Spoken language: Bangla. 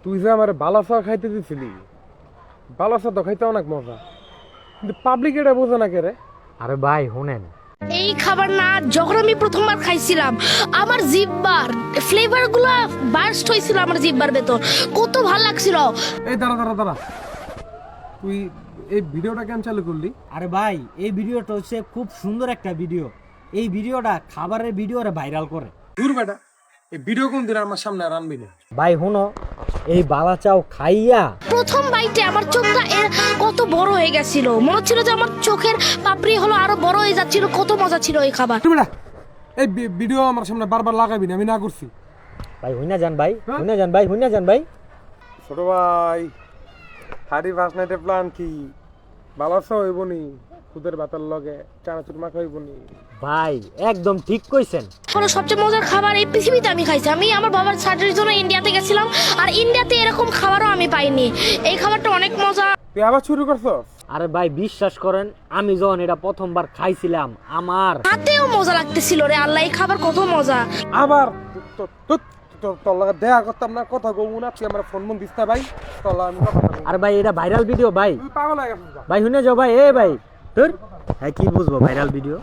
তুই যে আমার বালাসা খাইতে দিছিলি, বালাসা তো খাইতে অনেক মজা, কিন্তু পাবলিক এটা বোঝে না কে রে। আরে ভাই শুনেন, এই খাবার না যখন আমি প্রথমবার খাইছিলাম আমার জিহ্বার ফ্লেভার গুলা বার্স্ট হয়েছিল আমার জিহ্বার ভেতর, কত ভালো লাগছিল। এই দাঁড়া দাঁড়া দাঁড়া, তুই এই ভিডিওটা কেন চালু করলি? আরে ভাই এই ভিডিওটা হচ্ছে খুব সুন্দর একটা ভিডিও। এই ভিডিওটা খাবারের ভিডিওরে ভাইরাল করে। দূর বেটা, এই ভিডিও কোন দিন আমার সামনে আর আনবি না। ভাই শুনো, এই বালা চাও খাইয়া প্রথম বাইটে আমার চোখটা কত বড় হয়ে গেছিল, মনে হচ্ছিল যে আমার চোখের পাপড়ি হলো আরো বড় হয়ে যাচ্ছিল, কত মজা ছিল এই খাবার। বেটা, এই ভিডিও আমার সামনে বারবার লাগাবি না, আমি না করছি। ভাই হুইনা যান ভাই, হুইনা যান ভাই, হুইনা যান ভাই। ছোট ভাই, 31 নাইটের প্ল্যান কি? বালাসা হইব নি, খুদের ভাতের লগে চানাচুর মাখা হইব নি? ভাই একদম ঠিক কইছেন। হলো সবচেয়ে মজার খাবার এই পৃথিবীতে আমি খাইছি। আমি আমার বাবার সার্জারির জন্য ইন্ডিয়াতে গেছিলাম, আর ইন্ডিয়াতে এরকম খাবারও আমি পাইনি। এই খাবারটা অনেক মজা। তুই আবার শুরু করছস? আরে ভাই বিশ্বাস করেন, আমি যখন এটা প্রথমবার খাইছিলাম আমার হাতেও মজা লাগতেছিল রে আল্লাহ, এই খাবার কত মজা। আবার তোর লগে দেখা করতাম না, কথা কমু না, তুই আমার ফোন মন দিস না ভাই। চল আমি কথা কমু। আরে ভাই এটা ভাইরাল ভিডিও ভাই, তুই পাগল হয়ে গেছিস। ভাই শুনে যাও ভাই, এ ভাই তোর হ্যাঁ কি বুঝবো ভাইরাল ভিডিও।